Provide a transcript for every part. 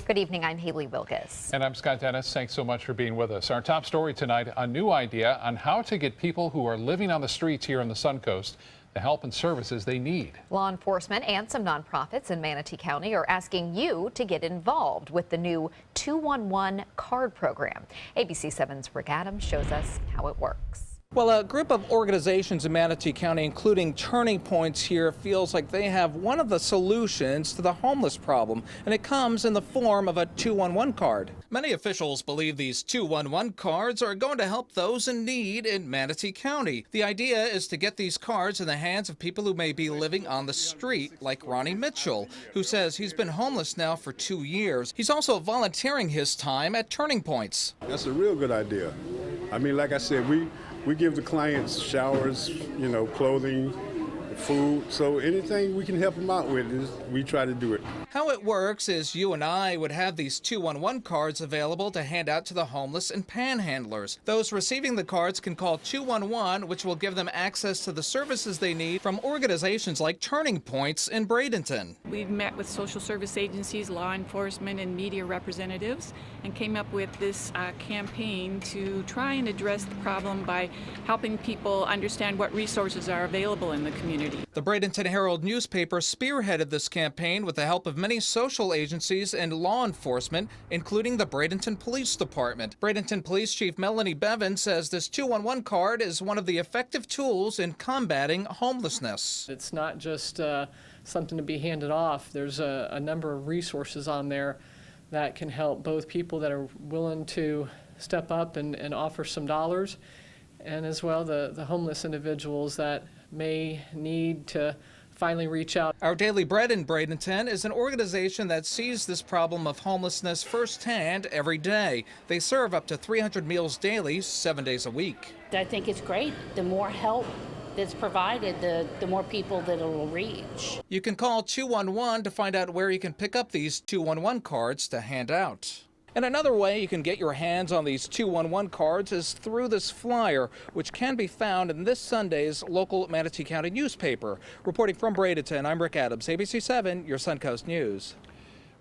Good evening, I'm Haley Wilkes. And I'm Scott Dennis. Thanks so much for being with us. Our top story tonight, a new idea on how to get people who are living on the streets here on the Suncoast the help and services they need. Law enforcement and some nonprofits in Manatee County are asking you to get involved with the new 211 card program. ABC 7's Rick Adams shows us how it works. Well, a group of organizations in Manatee County, including Turning Points here, feels like they have one of the solutions to the homeless problem, and it comes in the form of a 211 card. Many officials believe these 211 cards are going to help those in need in Manatee County. The idea is to get these cards in the hands of people who may be living on the street, like Ronnie Mitchell, who says he's been homeless now for 2 years. He's also volunteering his time at Turning Points. That's a real good idea. I mean, like I said, we give the clients showers, clothing, food, so anything we can help them out with, we try to do it. How it works is you and I would have these 211 cards available to hand out to the homeless and panhandlers. Those receiving the cards can call 211, which will give them access to the services they need from organizations like Turning Points in Bradenton. We've met with social service agencies, law enforcement, and media representatives and came up with this campaign to try and address the problem by helping people understand what resources are available in the community. The Bradenton Herald newspaper spearheaded this campaign with the help of many social agencies and law enforcement, including the Bradenton Police Department. Bradenton Police Chief Melanie Bevan says this 211 card is one of the effective tools in combating homelessness. It's not just something to be handed off. There's a number of resources on there that can help both people that are willing to step up and offer some dollars, and as well the homeless individuals that may need to finally reach out. Our Daily Bread in Bradenton is an organization that sees this problem of homelessness firsthand every day. They serve up to 300 meals daily, 7 days a week. I think it's great. The more help that's provided, the more people that it will reach. You can call 211 to find out where you can pick up these 211 cards to hand out. And another way you can get your hands on these 211 cards is through this flyer, which can be found in this Sunday's local Manatee County newspaper. Reporting from Bradenton, I'm Rick Adams, ABC 7, your Suncoast News.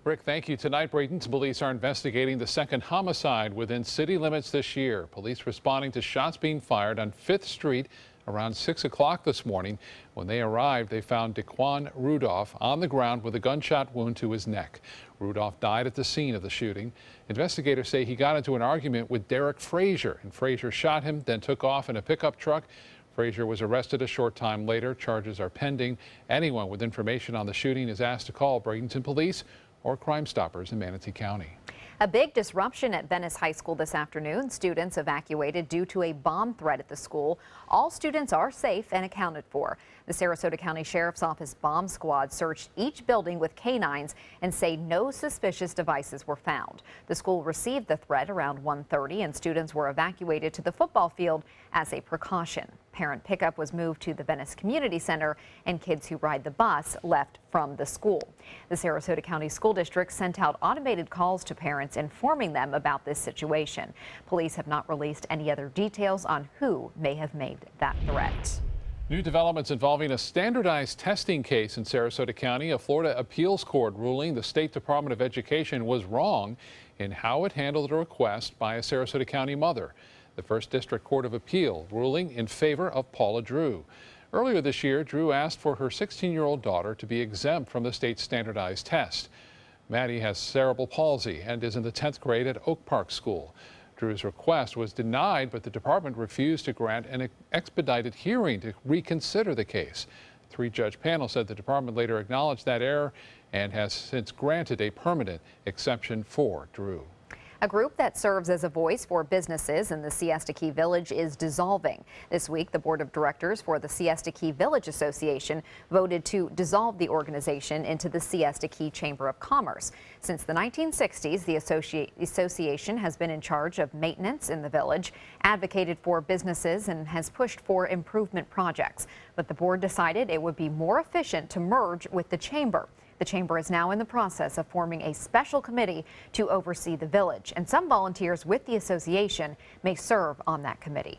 Rick, thank you. Tonight, Bradenton police are investigating the second homicide within city limits this year. Police responding to shots being fired on 5th Street around 6 o'clock this morning. When they arrived, they found Daquan Rudolph on the ground with a gunshot wound to his neck. Rudolph died at the scene of the shooting. Investigators say he got into an argument with Derek Frazier, and Frazier shot him, then took off in a pickup truck. Frazier was arrested a short time later. Charges are pending. Anyone with information on the shooting is asked to call Bradenton Police or Crime Stoppers in Manatee County. A big disruption at Venice High School this afternoon. Students evacuated due to a bomb threat at the school. All students are safe and accounted for. The Sarasota County Sheriff's Office bomb squad searched each building with canines and say no suspicious devices were found. The school received the threat around 1:30 and students were evacuated to the football field as a precaution. Parent pickup was moved to the Venice Community Center and kids who ride the bus left from the school. The Sarasota County School District sent out automated calls to parents informing them about this situation. Police have not released any other details on who may have made that threat. New developments involving a standardized testing case in Sarasota County. A Florida appeals court ruling the State Department of Education was wrong in how it handled a request by a Sarasota County mother. The First District Court of Appeal ruling in favor of Paula Drew. Earlier this year, Drew asked for her 16-year-old daughter to be exempt from the state's standardized test. Maddie has cerebral palsy and is in the 10th grade at Oak Park School. Drew's request was denied, but the department refused to grant an expedited hearing to reconsider the case. The 3-judge panel said the department later acknowledged that error and has since granted a permanent exception for Drew. A group that serves as a voice for businesses in the Siesta Key Village is dissolving. This week, the board of directors for the Siesta Key Village Association voted to dissolve the organization into the Siesta Key Chamber of Commerce. Since the 1960s, the association has been in charge of maintenance in the village, advocated for businesses, and has pushed for improvement projects. But the board decided it would be more efficient to merge with the chamber. The chamber is now in the process of forming a special committee to oversee the village, and some volunteers with the association may serve on that committee.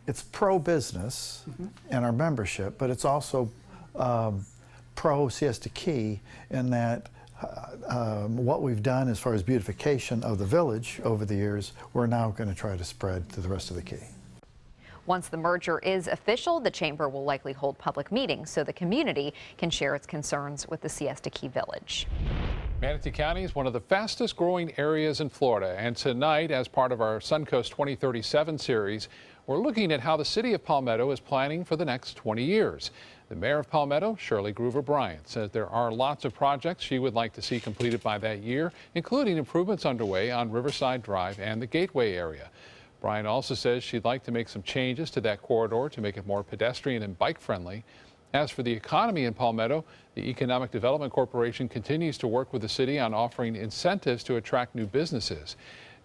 It's pro-business and our membership, but it's also pro-Siesta Key in that what we've done as far as beautification of the village over the years, we're now going to try to spread to the rest of the key. Once the merger is official, the chamber will likely hold public meetings so the community can share its concerns with the Siesta Key Village. Manatee County is one of the fastest growing areas in Florida, and tonight, as part of our Suncoast 2037 series, we're looking at how the city of Palmetto is planning for the next 20 years. The mayor of Palmetto, Shirley Groover Bryant, says there are lots of projects she would like to see completed by that year, including improvements underway on Riverside Drive and the Gateway area. Bryant also says she'd like to make some changes to that corridor to make it more pedestrian and bike friendly. As for the economy in Palmetto, the Economic Development Corporation continues to work with the city on offering incentives to attract new businesses.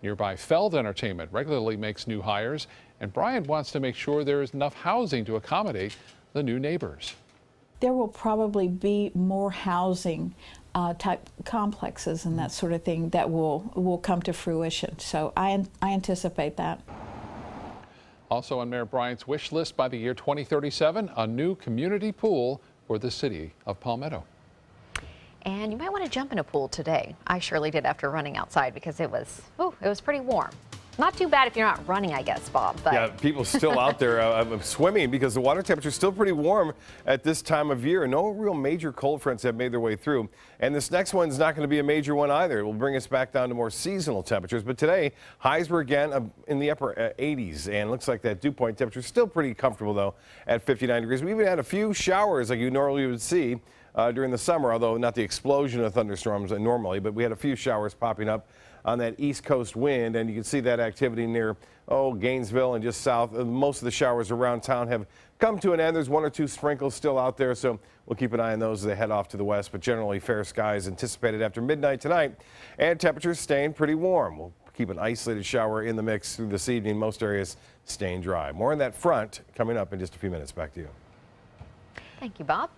Nearby Feld Entertainment regularly makes new hires, and Bryant wants to make sure there is enough housing to accommodate the new neighbors. There will probably be more housing type complexes and that sort of thing that will come to fruition. So I anticipate that. Also on Mayor Bryant's wish list by the year 2037, a new community pool for the city of Palmetto. And you might want to jump in a pool today. I surely did after running outside because it was pretty warm. Not too bad if you're not running, I guess, Bob. But yeah, people still out there swimming because the water temperature is still pretty warm at this time of year. No real major cold fronts have made their way through. And this next one's not going to be a major one either. It will bring us back down to more seasonal temperatures. But today, highs were again in the upper 80s. And it looks like that dew point temperature is still pretty comfortable, though, at 59 degrees. We even had a few showers like you normally would see during the summer, although not the explosion of thunderstorms normally. But we had a few showers popping up on that east coast wind, and you can see that activity near Gainesville and just south. Most of the showers around town have come to an end. There's one or two sprinkles still out there, so we'll keep an eye on those as they head off to the west, but generally fair skies anticipated after midnight tonight, and temperatures staying pretty warm. We'll keep an isolated shower in the mix through this evening. Most areas staying dry. More on that front coming up in just a few minutes. Back to you. Thank you, Bob.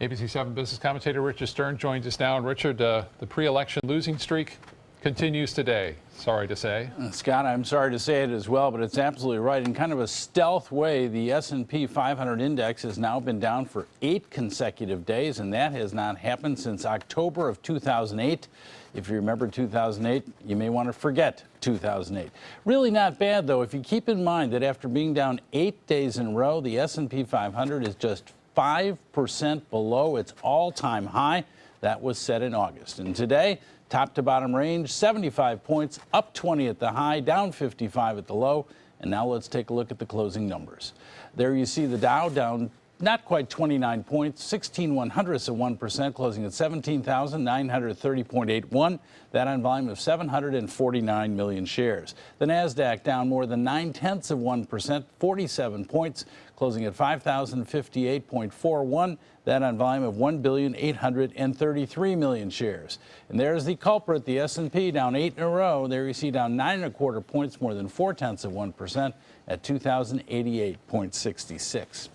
ABC 7 business commentator Richard Stern joins us now. And Richard, the pre-election losing streak continues today, sorry to say. Scott, I'm sorry to say it as well, but it's absolutely right. In kind of a stealth way, the S&P 500 index has now been down for 8 consecutive days, and that has not happened since October of 2008. If you remember 2008, you may want to forget 2008. Really not bad, though, if you keep in mind that after being down 8 days in a row, the S&P 500 is just 5% below its all-time high. That was set in August. And today, top to bottom range, 75 points, up 20 at the high, down 55 at the low. And now let's take a look at the closing numbers. There you see the Dow down not quite 29 points, 16/100%, closing at 17,930.81. That on volume of 749 million shares. The NASDAQ down more than 0.9%, 47 points, closing at 5,058.41. That on volume of 1,833 million shares. And there's the culprit, the S&P down 8 in a row. There you see down 9.25 points, more than 0.4% at 2,088.66.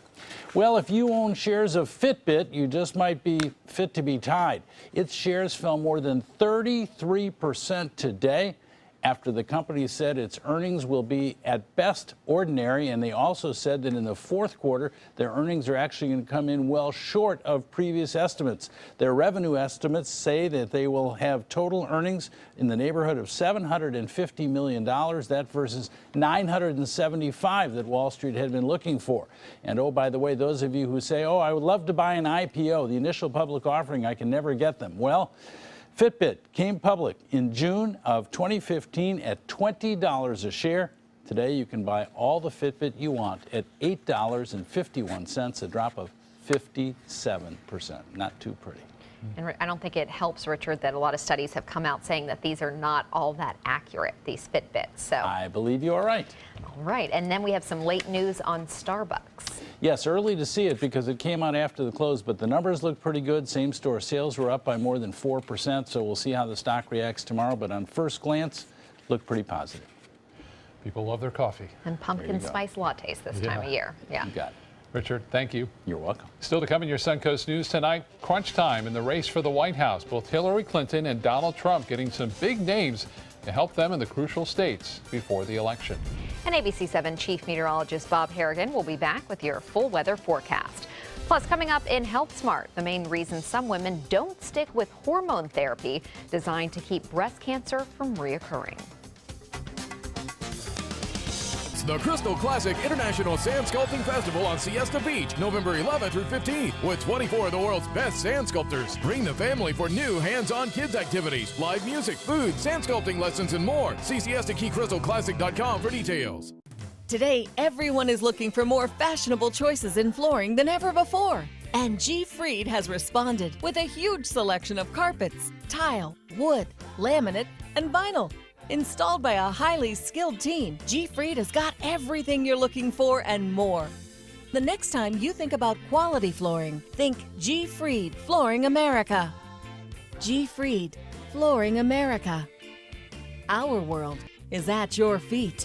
Well, if you own shares of Fitbit, you just might be fit to be tied. Its shares fell more than 33% today after the company said its earnings will be at best ordinary, and they also said that in the fourth quarter, their earnings are actually going to come in well short of previous estimates. Their revenue estimates say that they will have total earnings in the neighborhood of $750 million, that versus $975 that Wall Street had been looking for. And oh, by the way, those of you who say, oh, I would love to buy an IPO, the initial public offering, I can never get them. Well, Fitbit came public in June of 2015 at $20 a share. Today, you can buy all the Fitbit you want at $8.51, a drop of 57%. Not too pretty. And I don't think it helps, Richard, that a lot of studies have come out saying that these are not all that accurate, these Fitbits. So I believe you are right. All right. And then we have some late news on Starbucks. Yes, early to see it because it came out after the close, but the numbers look pretty good. Same store sales were up by more than 4%, so we'll see how the stock reacts tomorrow. But on first glance, look pretty positive. People love their coffee. And pumpkin spice lattes this time of year. Yeah. You got it. Richard, thank you. You're welcome. Still to come in your Suncoast News tonight, crunch time in the race for the White House. Both Hillary Clinton and Donald Trump getting some big names to help them in the crucial states before the election. And ABC 7 Chief Meteorologist Bob Harrigan will be back with your full weather forecast. Plus, coming up in Health Smart, the main reason some women don't stick with hormone therapy designed to keep breast cancer from reoccurring. The Crystal Classic International Sand Sculpting Festival on Siesta Beach, November 11th through 15th, with 24 of the world's best sand sculptors. Bring the family for new hands-on kids activities, live music, food, sand sculpting lessons, and more. See SiestaKeyCrystalClassic.com for details. Today, everyone is looking for more fashionable choices in flooring than ever before. And G. Fried has responded with a huge selection of carpets, tile, wood, laminate, and vinyl. Installed by a highly skilled team, G. Fried has got everything you're looking for and more. The next time you think about quality flooring, think G. Fried Flooring America. G. Fried Flooring America. Our world is at your feet.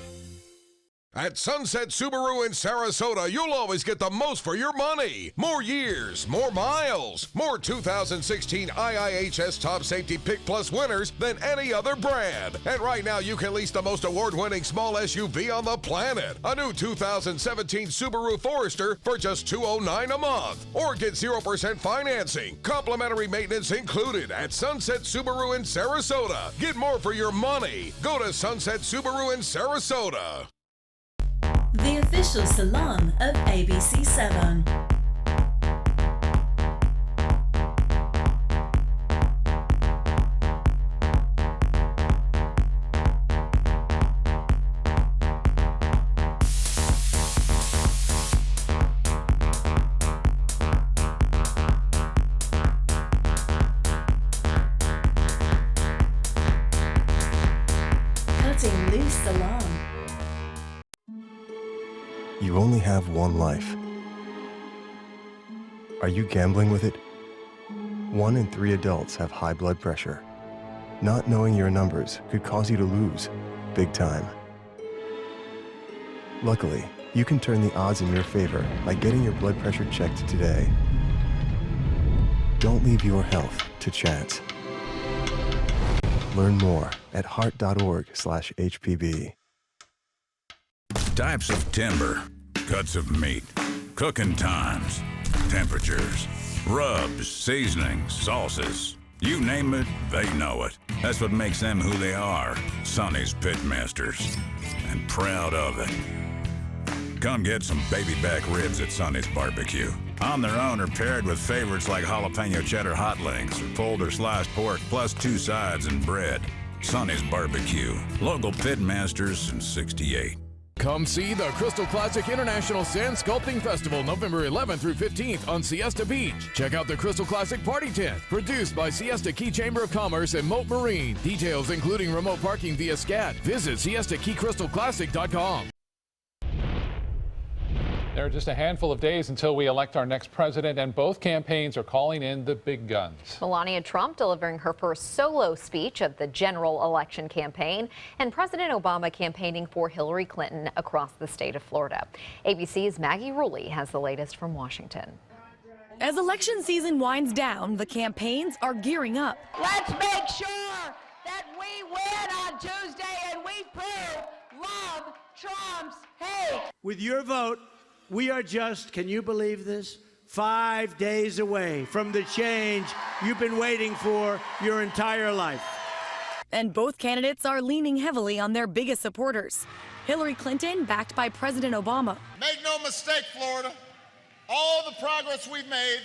At Sunset Subaru in Sarasota, you'll always get the most for your money. More years, more miles, more 2016 IIHS Top Safety Pick Plus winners than any other brand. And right now, you can lease the most award-winning small SUV on the planet. A new 2017 Subaru Forester for just $209 a month. Or get 0% financing. Complimentary maintenance included at Sunset Subaru in Sarasota. Get more for your money. Go to Sunset Subaru in Sarasota. The official salon of ABC7. Cutting Loose Salon. You only have one life. Are you gambling with it? 1 in 3 adults have high blood pressure. Not knowing your numbers could cause you to lose, big time. Luckily, you can turn the odds in your favor by getting your blood pressure checked today. Don't leave your health to chance. Learn more at heart.org/HPB. Types of timber, cuts of meat, cooking times, temperatures, rubs, seasonings, sauces. You name it, they know it. That's what makes them who they are, Sonny's Pitmasters. And proud of it. Come get some baby back ribs at Sonny's Barbecue. On their own or paired with favorites like jalapeno cheddar hot links or pulled or sliced pork plus 2 sides and bread. Sonny's Barbecue. Local Pitmasters since '68. Come see the Crystal Classic International Sand Sculpting Festival November 11th through 15th on Siesta Beach. Check out the Crystal Classic Party Tent, produced by Siesta Key Chamber of Commerce and Moat Marine. Details including remote parking via SCAT. Visit SiestaKeyCrystalClassic.com. There are just a handful of days until we elect our next president, and both campaigns are calling in the big guns. Melania Trump delivering her first solo speech of the general election campaign, and President Obama campaigning for Hillary Clinton across the state of Florida. ABC's Maggie Rulli has the latest from Washington. As election season winds down, the campaigns are gearing up. Let's make sure that we win on Tuesday and we prove love trumps hate. With your vote, we are just, can you believe this, 5 days away from the change you've been waiting for your entire life. And both candidates are leaning heavily on their biggest supporters. Hillary Clinton, backed by President Obama. Make no mistake, Florida, all the progress we've made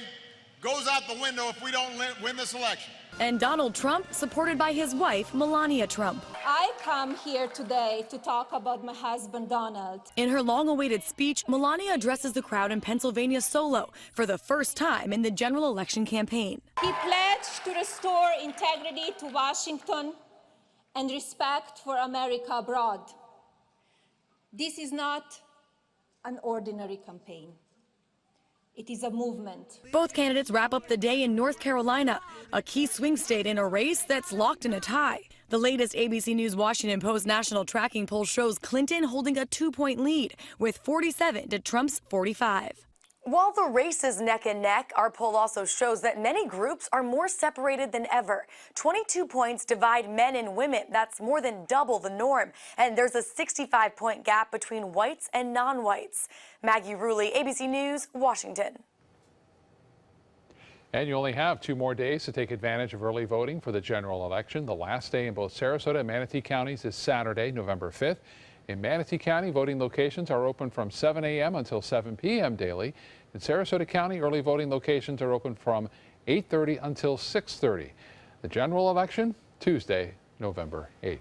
goes out the window if we don't win this election. And Donald Trump, supported by his wife, Melania Trump. I come here today to talk about my husband, Donald. In her long-awaited speech, Melania addresses the crowd in Pennsylvania solo for the first time in the general election campaign. He pledged to restore integrity to Washington and respect for America abroad. This is not an ordinary campaign. It is a movement. Both candidates wrap up the day in North Carolina, a key swing state in a race that's locked in a tie. The latest ABC News Washington Post national tracking poll shows Clinton holding a 2-point lead with 47 to Trump's 45. While the race is neck and neck, our poll also shows that many groups are more separated than ever. 22 points divide men and women. That's more than double the norm. And there's a 65-point gap between whites and non-whites. Maggie Rulli, ABC News, Washington. And you only have 2 more days to take advantage of early voting for the general election. The last day in both Sarasota and Manatee counties is Saturday, November 5th. In Manatee County, voting locations are open from 7 a.m. until 7 p.m. daily. In Sarasota County, early voting locations are open from 8:30 until 6:30. The general election, Tuesday, November 8th.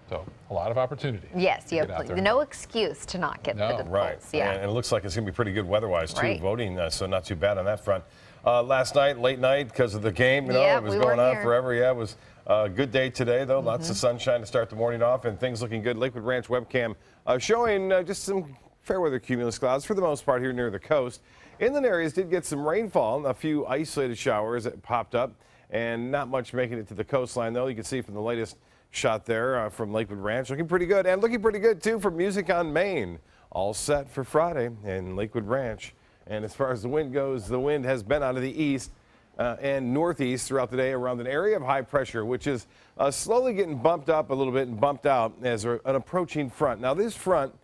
So a lot of opportunities. Yes, you have no excuse to not get to the polls. Yeah. And it looks like it's going to be pretty good weather-wise, too, Right. voting, so not too bad on that front. Last night, late night, because of the game, Yeah, it was we going were on here. forever. Yeah, it was a good day today, though. Lots of sunshine to start the morning off, and things looking good. Lakewood Ranch webcam showing just some fair weather cumulus clouds for the most part here near the coast. Inland areas did get some rainfall, a few isolated showers that popped up, and not much making it to the coastline, though. You can see from the latest shot there from Lakewood Ranch, looking pretty good, and looking pretty good too for Music on Main, all set for Friday in Lakewood Ranch. And as far as the wind goes, the wind has been out of the east and northeast throughout the day around an area of high pressure, which is slowly getting bumped up a little bit and bumped out as an approaching front. Now this front,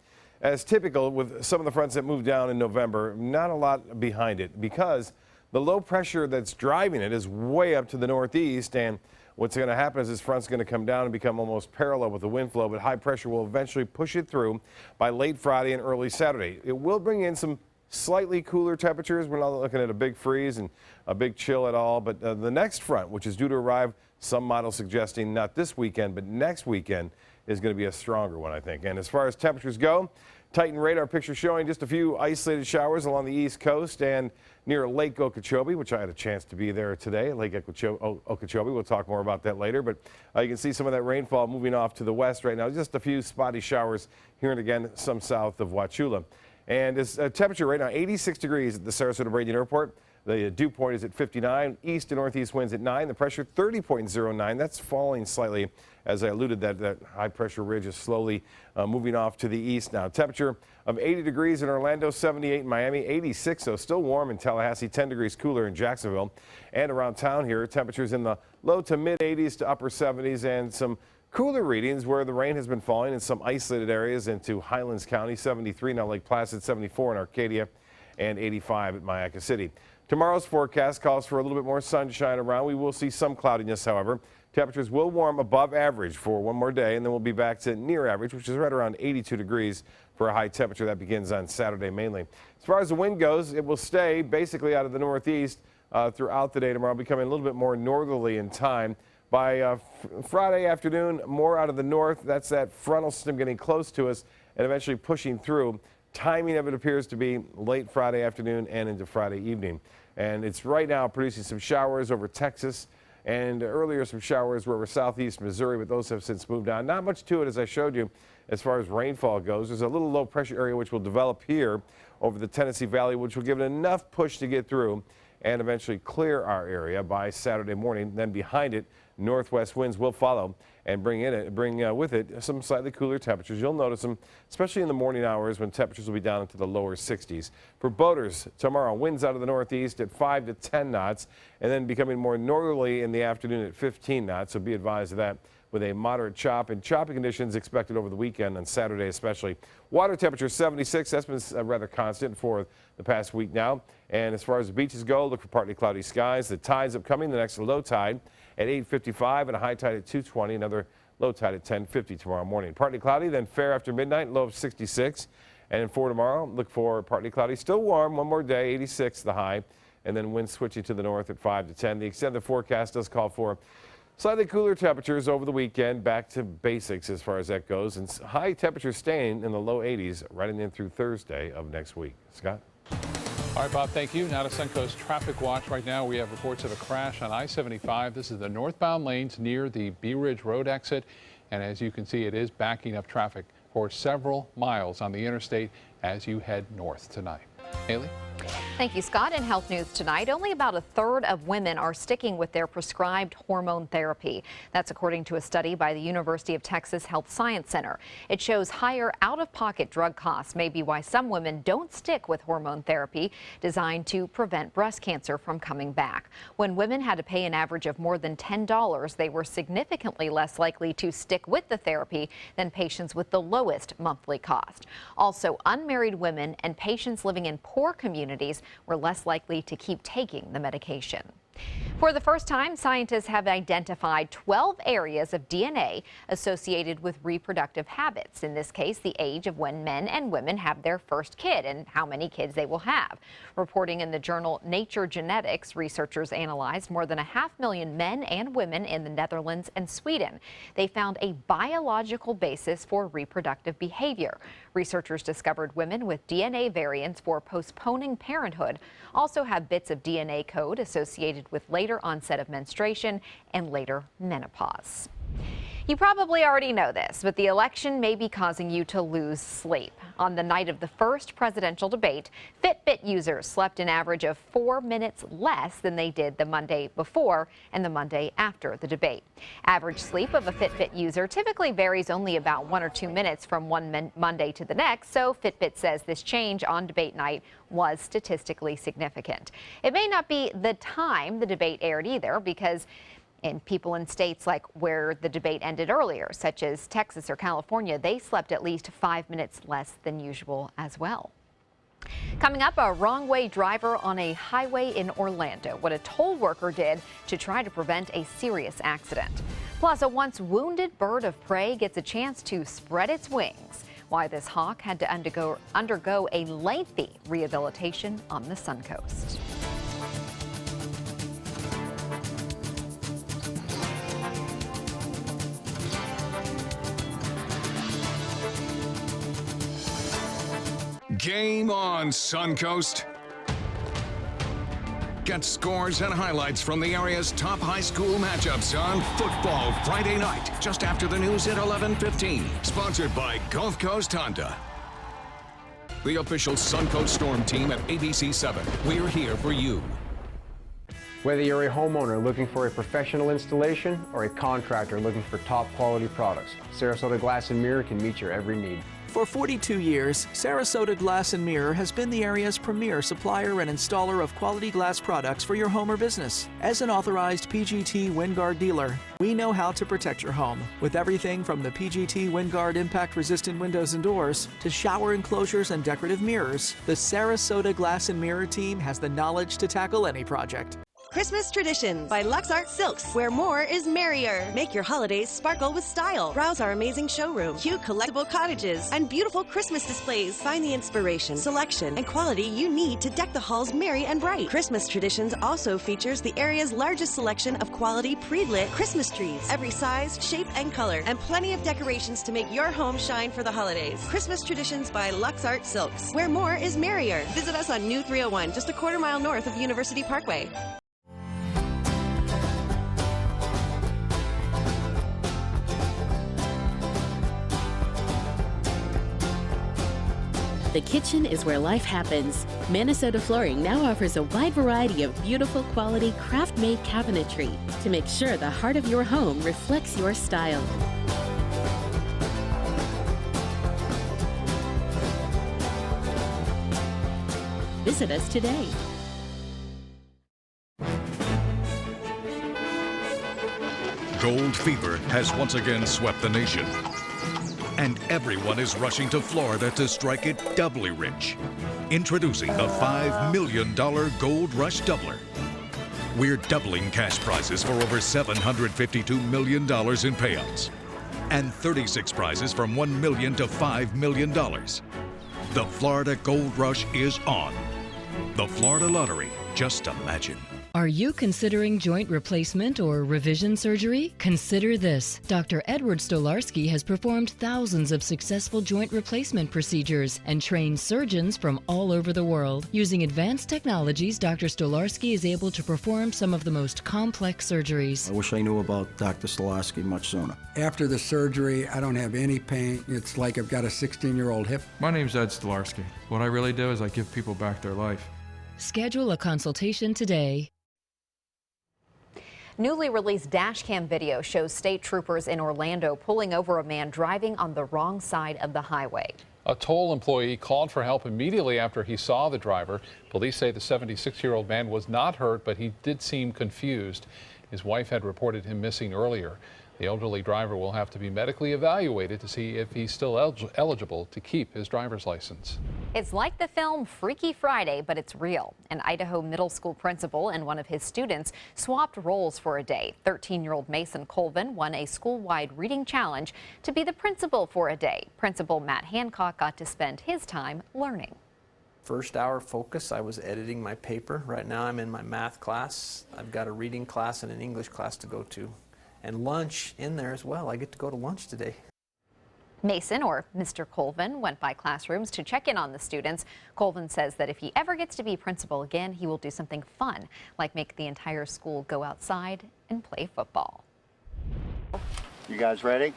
as typical with some of the fronts that moved down in November, not a lot behind it because the low pressure that's driving it is way up to the northeast, and what's going to happen is this front's going to come down and become almost parallel with the wind flow, but high pressure will eventually push it through by late Friday and early Saturday. It will bring in some slightly cooler temperatures. We're not looking at a big freeze and a big chill at all, but the next front, which is due to arrive, some models suggesting not this weekend, but next weekend, is going to be a stronger one, I think. And as far as temperatures go, Titan radar picture showing just a few isolated showers along the east coast and near Lake Okeechobee, which I had a chance to be there today, Lake Okeechobee. We'll talk more about that later, but you can see some of that rainfall moving off to the west right now. Just a few spotty showers here and again, some south of Wauchula. And it's temperature right now, 86 degrees at the Sarasota Brady Airport. The dew point is at 59, east and northeast winds at 9, the pressure 30.09. That's falling slightly. As I alluded, that high pressure ridge is slowly moving off to the east now. Temperature of 80 degrees in Orlando, 78 in Miami, 86, so still warm in Tallahassee, 10 degrees cooler in Jacksonville. And around town here, temperatures in the low to mid 80s to upper 70s, and some cooler readings where the rain has been falling in some isolated areas into Highlands County, 73 now Lake Placid, 74 in Arcadia, and 85 at Mayaca City. Tomorrow's forecast calls for a little bit more sunshine around. We will see some cloudiness, however. Temperatures will warm above average for one more day, and then we'll be back to near average, which is right around 82 degrees for a high temperature that begins on Saturday mainly. As far as the wind goes, it will stay basically out of the northeast throughout the day tomorrow, becoming a little bit more northerly in time. By Friday afternoon, more out of the north. That's that frontal system getting close to us and eventually pushing through. Timing of it appears to be late Friday afternoon and into Friday evening. And it's right now producing some showers over Texas and earlier some showers over southeast Missouri, but those have since moved on. Not much to it, as I showed you, as far as rainfall goes. There's a little low pressure area which will develop here over the Tennessee Valley, which will give it enough push to get through and eventually clear our area by Saturday morning. Then behind it, northwest winds will follow and bring with it some slightly cooler temperatures. You'll notice them, especially in the morning hours when temperatures will be down into the lower 60s. For boaters, tomorrow, winds out of the northeast at 5 to 10 knots, and then becoming more northerly in the afternoon at 15 knots, so be advised of that, with a moderate chop and choppy conditions expected over the weekend on Saturday especially. Water temperature 76. That's been rather constant for the past week now. And as far as the beaches go, look for partly cloudy skies. The tide's upcoming. The next low tide at 8:55 and a high tide at 2:20. Another low tide at 10:50 tomorrow morning. Partly cloudy, then fair after midnight, low of 66. And for tomorrow, look for partly cloudy, still warm. One more day, 86 the high. And then winds switching to the north at 5 to 10. The extended forecast does call for slightly cooler temperatures over the weekend, back to basics as far as that goes, and high temperatures staying in the low 80s right in through Thursday of next week. Scott? All right, Bob, thank you. Now to Suncoast Traffic Watch. Right now we have reports of a crash on I-75. This is the northbound lanes near the Bee Ridge Road exit, and as you can see, it is backing up traffic for several miles on the interstate as you head north tonight. Haley? Thank you, Scott. In health news tonight, only about a third of women are sticking with their prescribed hormone therapy. That's according to a study by the University of Texas Health Science Center. It shows higher out-of-pocket drug costs may be why some women don't stick with hormone therapy designed to prevent breast cancer from coming back. When women had to pay an average of more than $10, they were significantly less likely to stick with the therapy than patients with the lowest monthly cost. Also, unmarried women and patients living in in poor communities were less likely to keep taking the medication. For the first time, scientists have identified 12 areas of DNA associated with reproductive habits. In this case, the age of when men and women have their first kid and how many kids they will have. Reporting in the journal Nature Genetics, researchers analyzed more than 500,000 men and women in the Netherlands and Sweden. They found a biological basis for reproductive behavior. Researchers discovered women with DNA variants for postponing parenthood also have bits of DNA code associated with later onset of menstruation and later menopause. You probably already know this, but the election may be causing you to lose sleep. On the night of the first presidential debate, Fitbit users slept an average of 4 minutes less than they did the Monday before and the Monday after the debate. Average sleep of a Fitbit user typically varies only about 1 or 2 minutes from one Monday to the next, so Fitbit says this change on debate night was statistically significant. It may not be the time the debate aired either, because people in states like where the debate ended earlier, such as Texas or California, they slept at least 5 minutes less than usual as well. Coming up, a wrong-way driver on a highway in Orlando, what a toll worker did to try to prevent a serious accident. Plus, a once wounded bird of prey gets a chance to spread its wings. Why this hawk had to undergo a lengthy rehabilitation on the Suncoast. Game on, Suncoast. Get scores and highlights from the area's top high school matchups on Football Friday night, just after the news at 11:15. Sponsored by Gulf Coast Honda. The official Suncoast Storm team at ABC7. We're here for you. Whether you're a homeowner looking for a professional installation or a contractor looking for top quality products, Sarasota Glass and Mirror can meet your every need. For 42 years, Sarasota Glass and Mirror has been the area's premier supplier and installer of quality glass products for your home or business. As an authorized PGT WinGuard dealer, we know how to protect your home with everything from the PGT WinGuard impact-resistant windows and doors to shower enclosures and decorative mirrors. The Sarasota Glass and Mirror team has the knowledge to tackle any project. Christmas Traditions by Lux Art Silks, where more is merrier. Make your holidays sparkle with style. Browse our amazing showroom, cute collectible cottages, and beautiful Christmas displays. Find the inspiration, selection, and quality you need to deck the halls merry and bright. Christmas Traditions also features the area's largest selection of quality pre-lit Christmas trees, every size, shape, and color, and plenty of decorations to make your home shine for the holidays. Christmas Traditions by Lux Art Silks, where more is merrier. Visit us on New 301, just a quarter-mile north of University Parkway. The kitchen is where life happens. Minnesota Flooring now offers a wide variety of beautiful quality craft-made cabinetry to make sure the heart of your home reflects your style. Visit us today. Gold fever has once again swept the nation. And everyone is rushing to Florida to strike it doubly rich. Introducing the $5 million Gold Rush Doubler. We're doubling cash prizes for over $752 million in payouts. And 36 prizes from $1 million to $5 million. The Florida Gold Rush is on. The Florida Lottery, just imagine. Are you considering joint replacement or revision surgery? Consider this. Dr. Edward Stolarski has performed thousands of successful joint replacement procedures and trained surgeons from all over the world. Using advanced technologies, Dr. Stolarski is able to perform some of the most complex surgeries. I wish I knew about Dr. Stolarski much sooner. After the surgery, I don't have any pain. It's like I've got a 16-year-old hip. My name's Ed Stolarski. What I really do is I give people back their life. Schedule a consultation today. Newly released dash cam video shows state troopers in Orlando pulling over a man driving on the wrong side of the highway. A toll employee called for help immediately after he saw the driver. Police say the 76-year-old man was not hurt, but he did seem confused. His wife had reported him missing earlier. The elderly driver will have to be medically evaluated to see if he's still eligible to keep his driver's license. It's like the film Freaky Friday, but it's real. An Idaho middle school principal and one of his students swapped roles for a day. 13-year-old Mason Colvin won a school-wide reading challenge to be the principal for a day. Principal Matt Hancock got to spend his time learning. First hour focus, I was editing my paper. Right now I'm in my math class. I've got a reading class and an English class to go to. And lunch in there as well. I get to go to lunch today. Mason, or Mr. Colvin, went by classrooms to check in on the students. Colvin says that if he ever gets to be principal again, he will do something fun, like make the entire school go outside and play football. You guys ready?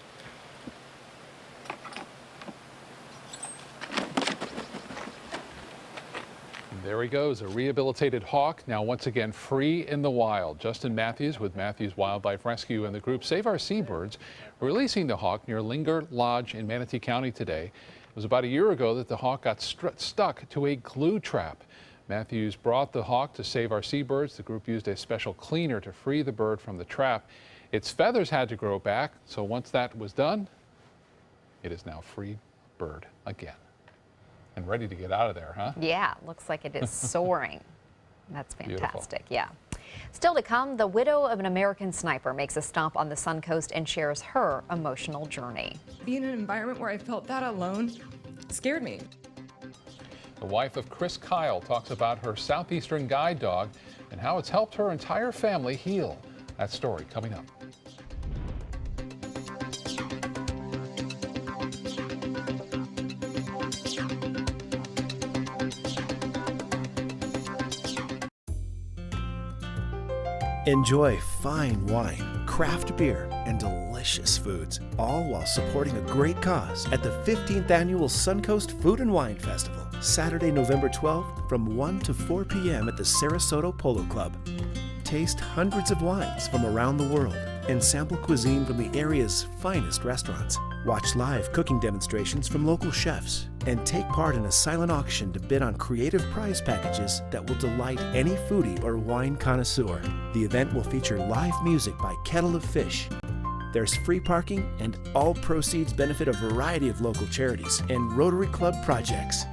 There he goes, a rehabilitated hawk, now once again free in the wild. Justin Matthews with Matthews Wildlife Rescue and the group Save Our Seabirds releasing the hawk near Linger Lodge in Manatee County today. It was about a year ago that the hawk got stuck to a glue trap. Matthews brought the hawk to Save Our Seabirds. The group used a special cleaner to free the bird from the trap. Its feathers had to grow back, so once that was done, it is now free bird again. And ready to get out of there, huh? Yeah, looks like it is soaring. That's fantastic. Beautiful. Yeah. Still to come, the widow of an American sniper makes a stop on the Suncoast and shares her emotional journey. Being in an environment where I felt that alone scared me. The wife of Chris Kyle talks about her southeastern guide dog and how it's helped her entire family heal. That story coming up. Enjoy fine wine, craft beer, and delicious foods, all while supporting a great cause at the 15th Annual Suncoast Food and Wine Festival, Saturday, November 12th from 1 to 4 p.m. at the Sarasota Polo Club. Taste hundreds of wines from around the world and sample cuisine from the area's finest restaurants. Watch live cooking demonstrations from local chefs and take part in a silent auction to bid on creative prize packages that will delight any foodie or wine connoisseur. The event will feature live music by Kettle of Fish. There's free parking, and all proceeds benefit a variety of local charities and Rotary Club projects.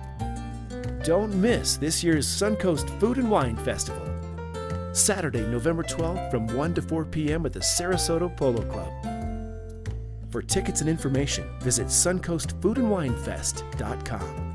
Don't miss this year's Suncoast Food and Wine Festival, Saturday, November 12th from 1 to 4 p.m. at the Sarasota Polo Club. For tickets and information, visit suncoastfoodandwinefest.com.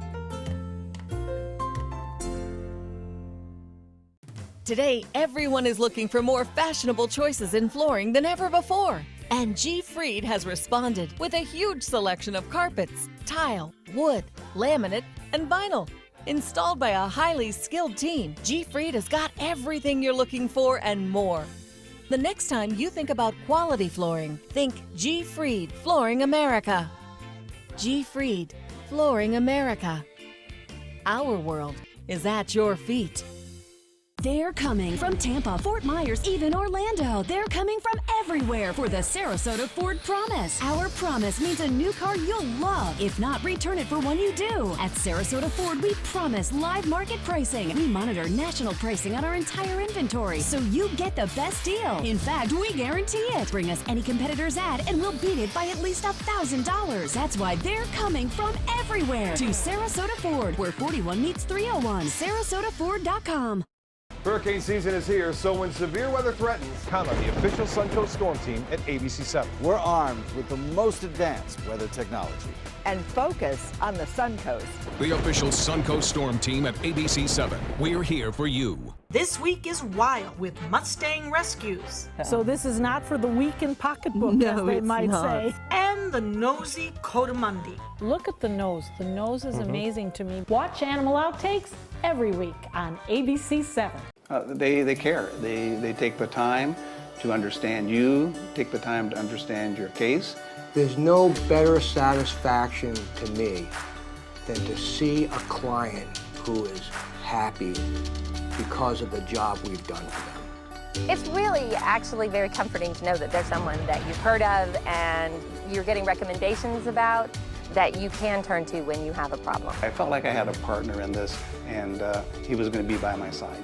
Today, everyone is looking for more fashionable choices in flooring than ever before. And G. Fried has responded with a huge selection of carpets, tile, wood, laminate, and vinyl. Installed by a highly skilled team, G. Fried has got everything you're looking for and more. The next time you think about quality flooring, think G. Fried Flooring America. G. Fried Flooring America. Our world is at your feet. They're coming from Tampa, Fort Myers, even Orlando. They're coming from everywhere for the Sarasota Ford Promise. Our promise means a new car you'll love. If not, return it for one you do. At Sarasota Ford, we promise live market pricing. We monitor national pricing on our entire inventory, so you get the best deal. In fact, we guarantee it. Bring us any competitor's ad, and we'll beat it by at least $1,000. That's why they're coming from everywhere to Sarasota Ford, where 41 meets 301. SarasotaFord.com. Hurricane season is here, so when severe weather threatens, count on the official Suncoast Storm Team at ABC7. We're armed with the most advanced weather technology. And focus on the Suncoast. The official Suncoast Storm Team at ABC7. We're here for you. This week is wild with Mustang rescues. So this is not for the weak in pocketbook, as they might say. And the nosy Cotamundi. Look at the nose. The nose is amazing to me. Watch Animal Outtakes every week on ABC7. They care. They take the time to understand you, take the time to understand your case. There's no better satisfaction to me than to see a client who is happy because of the job we've done for them. It's really actually very comforting to know that there's someone that you've heard of and you're getting recommendations about that you can turn to when you have a problem. I felt like I had a partner in this, and he was going to be by my side.